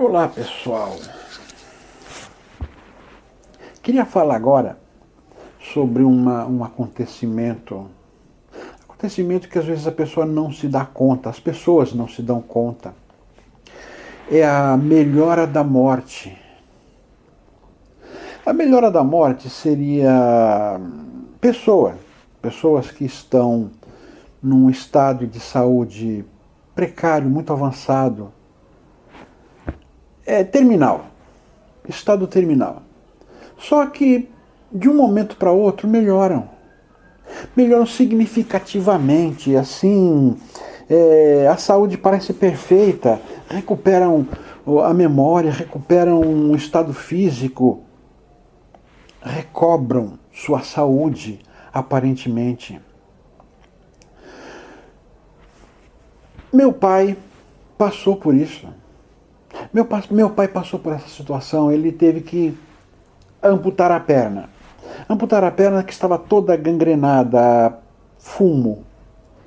Olá, pessoal. Queria falar agora sobre um acontecimento que às vezes a pessoa não se dá conta, as pessoas não se dão conta. É a melhora da morte. A melhora da morte seria pessoas que estão num estado de saúde precário, muito avançado, terminal, estado terminal. Só que de um momento para outro melhoram significativamente, assim, a saúde parece perfeita, recuperam a memória, recuperam o estado físico, recobram sua saúde, aparentemente. Meu pai passou por isso. Meu pai passou por essa situação, ele teve que amputar a perna. Amputar a perna que estava toda gangrenada, fumo.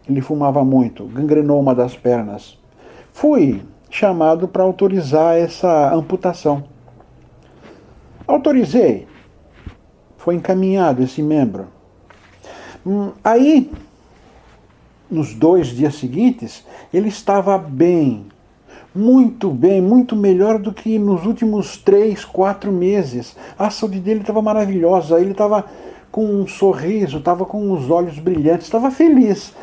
Ele fumava muito, gangrenou uma das pernas. Fui chamado para autorizar essa amputação. Autorizei. Foi encaminhado esse membro. Aí, nos 2 dias seguintes, ele estava bem, muito melhor do que nos últimos 3, 4 meses. A saúde dele estava maravilhosa, ele estava com um sorriso, estava com os olhos brilhantes, estava feliz.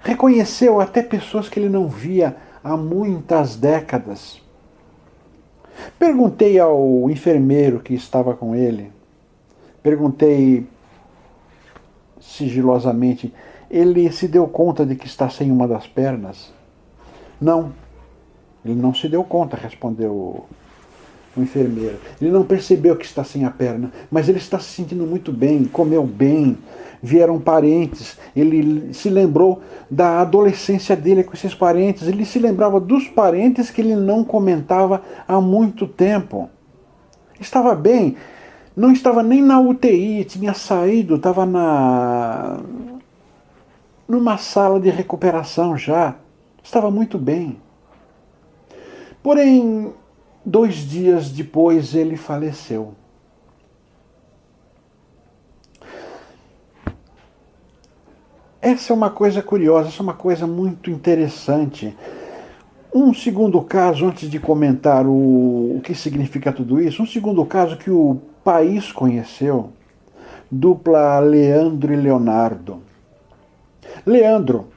Reconheceu até pessoas que ele não via há muitas décadas. Perguntei ao enfermeiro que estava com ele, perguntei sigilosamente, ele se deu conta de que está sem uma das pernas? Não, ele não se deu conta, respondeu o enfermeiro. Ele não percebeu que está sem a perna, mas ele está se sentindo muito bem, comeu bem, vieram parentes, ele se lembrou da adolescência dele com esses parentes, ele se lembrava dos parentes que ele não comentava há muito tempo. Estava bem, não estava nem na UTI, tinha saído, estava numa sala de recuperação já, estava muito bem. Porém, 2 dias depois ele faleceu. Essa é uma coisa curiosa, essa é uma coisa muito interessante. Um segundo caso, antes de comentar o que significa tudo isso, um segundo caso que o país conheceu, dupla Leandro e Leonardo. Leandro,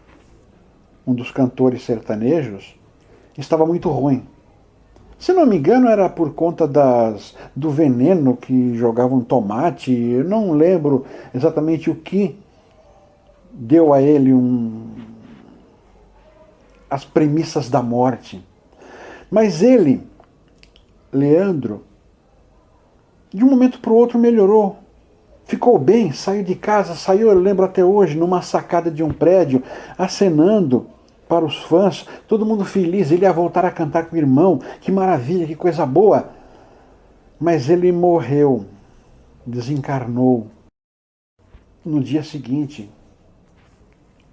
um dos cantores sertanejos, estava muito ruim. Se não me engano, era por conta do veneno que jogavam tomate. Eu não lembro exatamente o que deu a ele as premissas da morte. Mas ele, Leandro, de um momento para o outro melhorou. Ficou bem, saiu de casa, saiu, eu lembro até hoje, numa sacada de um prédio, acenando para os fãs, todo mundo feliz, ele ia voltar a cantar com o irmão, que maravilha, que coisa boa. Mas ele morreu, desencarnou. No dia seguinte,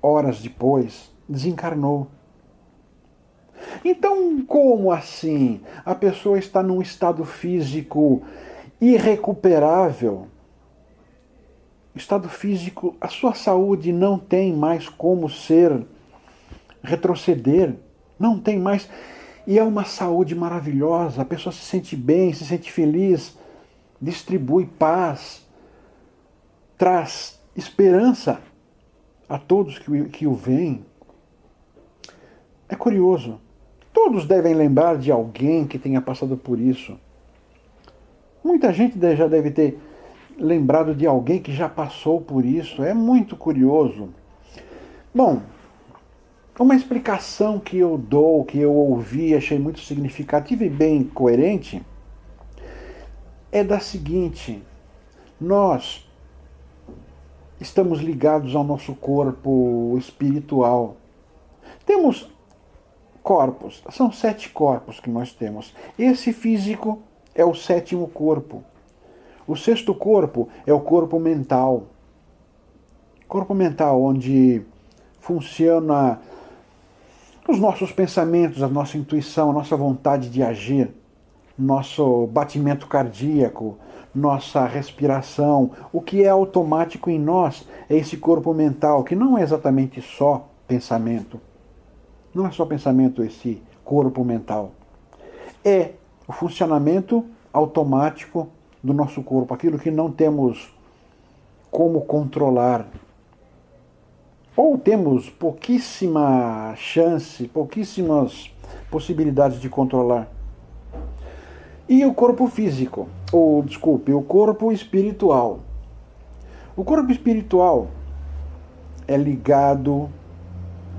horas depois, desencarnou. Então, como assim? A pessoa está num estado físico irrecuperável. Estado físico, a sua saúde não tem mais como retroceder, não tem mais. E é uma saúde maravilhosa, a pessoa se sente bem, se sente feliz, distribui paz, traz esperança a todos que o veem. É curioso. Todos devem lembrar de alguém que tenha passado por isso. Muita gente já deve ter lembrado de alguém que já passou por isso. É muito curioso. Bom, uma explicação que eu dou, que eu ouvi, achei muito significativa e bem coerente, é da seguinte: nós estamos ligados ao nosso corpo espiritual. Temos corpos, são 7 corpos que nós temos. Esse físico é o 7º corpo. O 6º corpo é o corpo mental. Corpo mental, onde funciona os nossos pensamentos, a nossa intuição, a nossa vontade de agir. nosso batimento cardíaco, nossa respiração. O que é automático em nós é esse corpo mental, que não é exatamente só pensamento. Não é só pensamento esse corpo mental. É o funcionamento automático do nosso corpo, aquilo que não temos como controlar. Ou temos pouquíssima chance, pouquíssimas possibilidades de controlar. E o corpo físico, ou desculpe, o corpo espiritual. O corpo espiritual é ligado.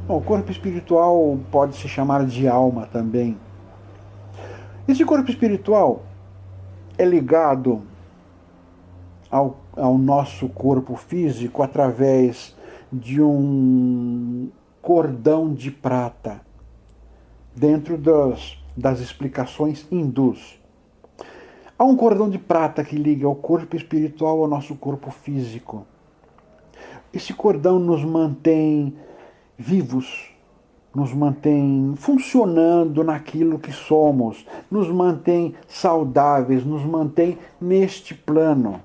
Bom, o corpo espiritual pode se chamar de alma também. Esse corpo espiritual é ligado ao nosso corpo físico através de um cordão de prata, dentro das explicações hindus. Há um cordão de prata que liga o corpo espiritual ao nosso corpo físico. Esse cordão nos mantém vivos, nos mantém funcionando naquilo que somos, nos mantém saudáveis, nos mantém neste plano.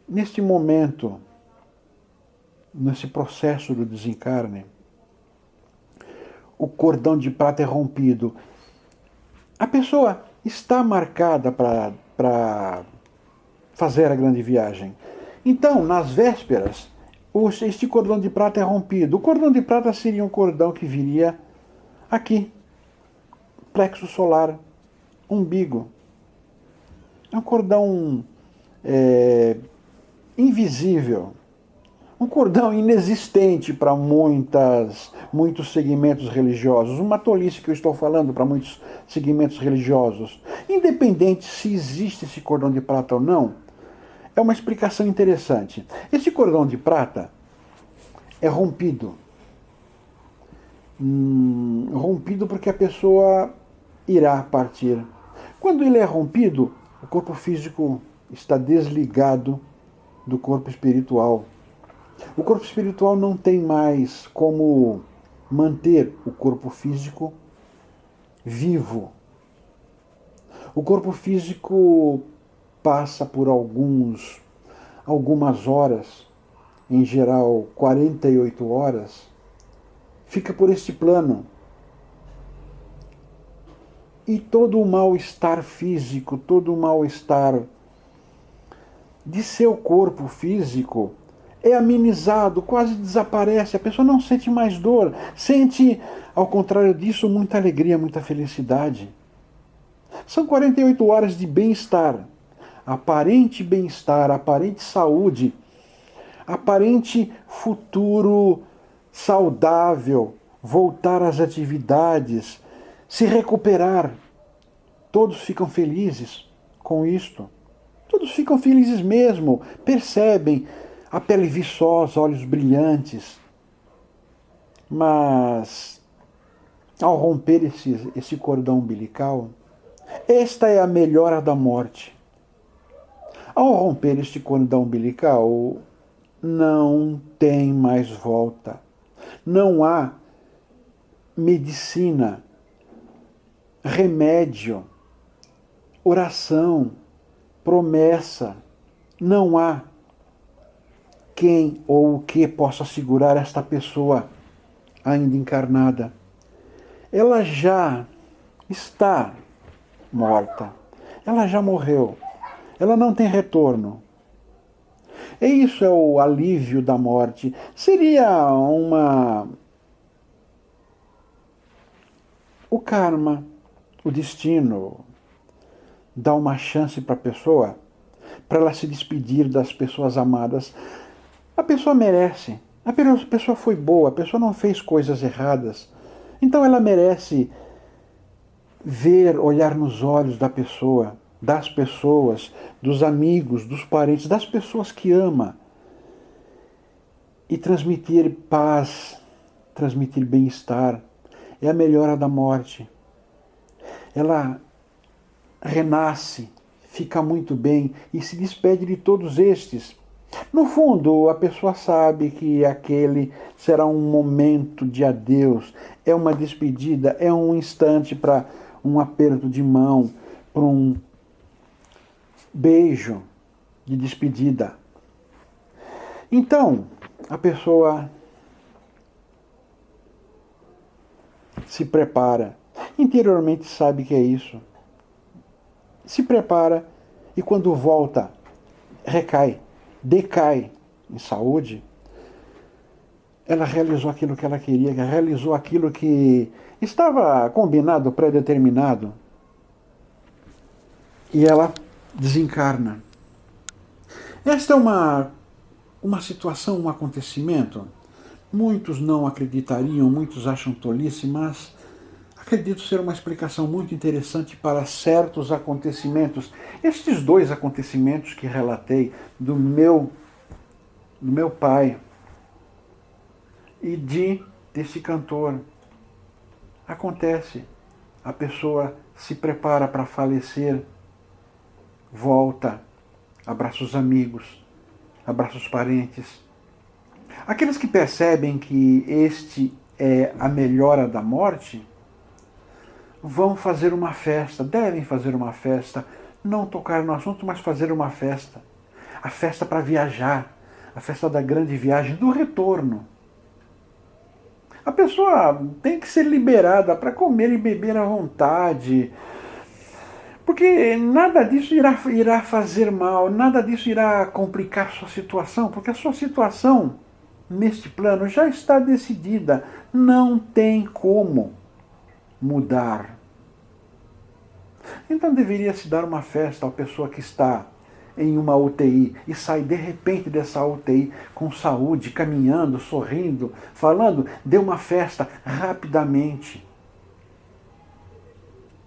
Neste momento, nesse processo do desencarne, o cordão de prata é rompido. A pessoa está marcada para fazer a grande viagem. Então, nas vésperas, este cordão de prata é rompido. O cordão de prata seria um cordão que viria aqui, plexo solar, umbigo. É um cordão invisível, um cordão inexistente para muitos segmentos religiosos. Uma tolice que eu estou falando para muitos segmentos religiosos. Independente se existe esse cordão de prata ou não, é uma explicação interessante. Esse cordão de prata é rompido. Rompido porque a pessoa irá partir. Quando ele é rompido, o corpo físico está desligado do corpo espiritual. O corpo espiritual não tem mais como manter o corpo físico vivo. O corpo físico passa por algumas horas, em geral 48 horas, fica por este plano. E todo o mal-estar físico, todo o mal-estar de seu corpo físico é amenizado, quase desaparece. A pessoa não sente mais dor, sente, ao contrário disso, muita alegria, muita felicidade. São 48 horas de bem-estar, aparente saúde, aparente futuro saudável, voltar às atividades, se recuperar. Todos ficam felizes com isto. Todos ficam felizes mesmo, percebem a pele viçosa, olhos brilhantes. Mas, ao romper esse cordão umbilical, esta é a melhora da morte. Ao romper este cordão umbilical, não tem mais volta. Não há medicina, remédio, oração, promessa. Não há quem ou o que possa segurar esta pessoa ainda encarnada. Ela já está morta. Ela já morreu. Ela não tem retorno. E isso é o alívio da morte. Seria o karma, o destino, dá uma chance para a pessoa, para ela se despedir das pessoas amadas. A pessoa merece. A pessoa foi boa, a pessoa não fez coisas erradas. Então ela merece olhar nos olhos da pessoa, das pessoas, dos amigos, dos parentes, das pessoas que ama, e transmitir paz, transmitir bem-estar. É a melhora da morte. Ela renasce, fica muito bem e se despede de todos estes No fundo, a pessoa sabe que aquele será um momento de adeus, é uma despedida, é um instante para um aperto de mão, para um beijo de despedida. Então, a pessoa se prepara, interiormente sabe que é isso, se prepara e quando volta, recai, decai em saúde, ela realizou aquilo que ela queria, realizou aquilo que estava combinado, pré-determinado, e ela desencarna. Esta é uma situação, um acontecimento. Muitos não acreditariam, muitos acham tolice, mas acredito ser uma explicação muito interessante para certos acontecimentos. Estes dois acontecimentos que relatei do meu pai e desse cantor. Acontece, a pessoa se prepara para falecer, volta, abraça os amigos, abraça os parentes. Aqueles que percebem que este é a melhora da morte, vão fazer uma festa, devem fazer uma festa, não tocar no assunto, mas fazer uma festa. A festa para viajar, a festa da grande viagem, do retorno. A pessoa tem que ser liberada para comer e beber à vontade, porque nada disso irá fazer mal, nada disso irá complicar sua situação, porque a sua situação neste plano já está decidida, não tem como mudar. Então deveria se dar uma festa à pessoa que está em uma UTI e sai de repente dessa UTI com saúde, caminhando, sorrindo, falando, dê uma festa rapidamente.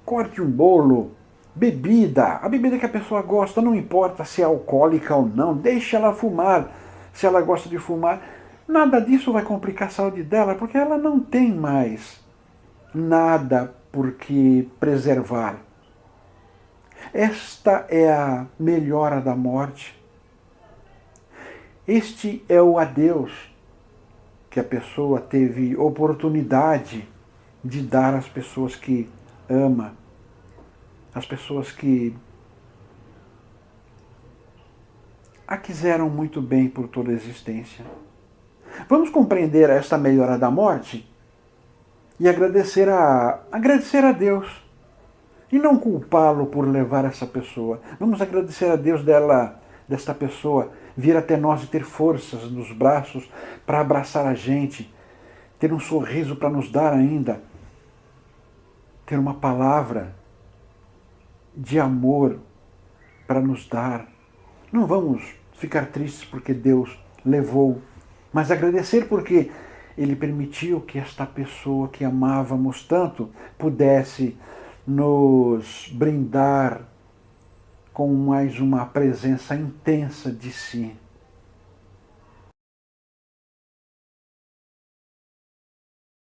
Corte um bolo, bebida, a bebida que a pessoa gosta, não importa se é alcoólica ou não, deixe ela fumar, se ela gosta de fumar. Nada disso vai complicar a saúde dela, porque ela não tem mais nada por que preservar. Esta é a melhora da morte. Este é o adeus que a pessoa teve oportunidade de dar às pessoas que ama, às pessoas que a quiseram muito bem por toda a existência. Vamos compreender esta melhora da morte e agradecer a Deus. E não culpá-lo por levar essa pessoa. Vamos agradecer a Deus desta pessoa vir até nós e ter forças nos braços para abraçar a gente, ter um sorriso para nos dar ainda, ter uma palavra de amor para nos dar. Não vamos ficar tristes porque Deus levou, mas agradecer porque Ele permitiu que esta pessoa que amávamos tanto pudesse nos brindar com mais uma presença intensa de si.